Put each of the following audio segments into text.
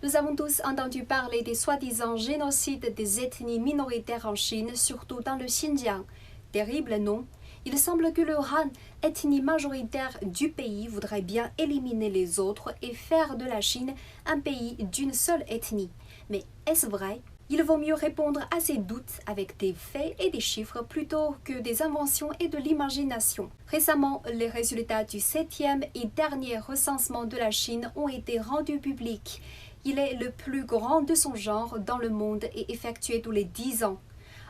Nous avons tous entendu parler des soi-disant génocides des ethnies minoritaires en Chine, surtout dans le Xinjiang. Terrible, non? Il semble que le Han, ethnie majoritaire du pays, voudrait bien éliminer les autres et faire de la Chine un pays d'une seule ethnie. Mais est-ce vrai? Il vaut mieux répondre à ces doutes avec des faits et des chiffres plutôt que des inventions et de l'imagination. Récemment, les résultats du 7e et dernier recensement de la Chine ont été rendus publics. Il est le plus grand de son genre dans le monde et effectué tous les 10 ans.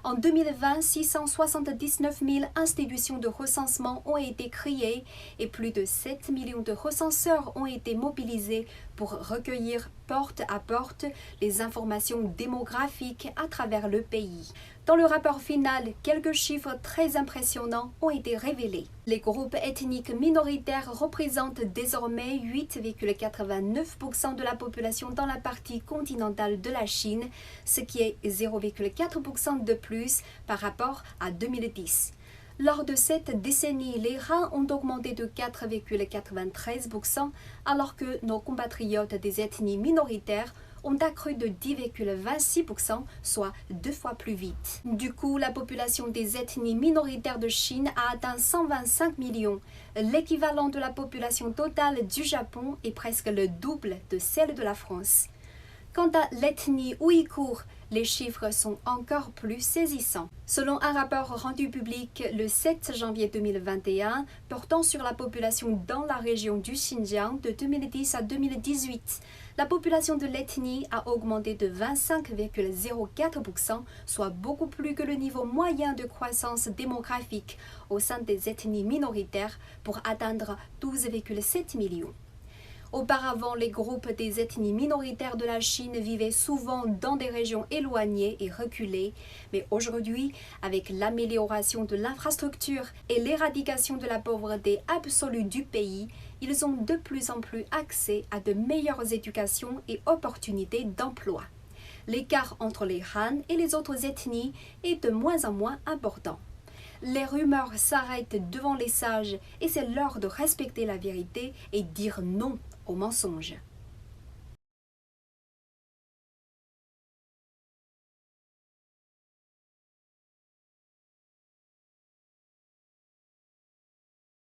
En 2020, 679 000 institutions de recensement ont été créées et plus de 7 millions de recenseurs ont été mobilisés pour recueillir porte à porte les informations démographiques à travers le pays. Dans le rapport final, quelques chiffres très impressionnants ont été révélés. Les groupes ethniques minoritaires représentent désormais 8,89% de la population dans la partie continentale de la Chine, ce qui est 0,4% de plus par rapport à 2010. Lors de cette décennie, les Han ont augmenté de 4,93%, alors que nos compatriotes des ethnies minoritaires ont accru de 10,26%, soit 2 fois plus vite. Du coup, la population des ethnies minoritaires de Chine a atteint 125 millions, l'équivalent de la population totale du Japon et presque le double de celle de la France. Quant à l'ethnie ouïghour, les chiffres sont encore plus saisissants. Selon un rapport rendu public le 7 janvier 2021 portant sur la population dans la région du Xinjiang de 2010 à 2018, la population de l'ethnie a augmenté de 25,04%, soit beaucoup plus que le niveau moyen de croissance démographique au sein des ethnies minoritaires pour atteindre 12,7 millions. Auparavant, les groupes des ethnies minoritaires de la Chine vivaient souvent dans des régions éloignées et reculées, mais aujourd'hui, avec l'amélioration de l'infrastructure et l'éradication de la pauvreté absolue du pays, ils ont de plus en plus accès à de meilleures éducations et opportunités d'emploi. L'écart entre les Han et les autres ethnies est de moins en moins important. Les rumeurs s'arrêtent devant les sages et c'est l'heure de respecter la vérité et dire non aux mensonges.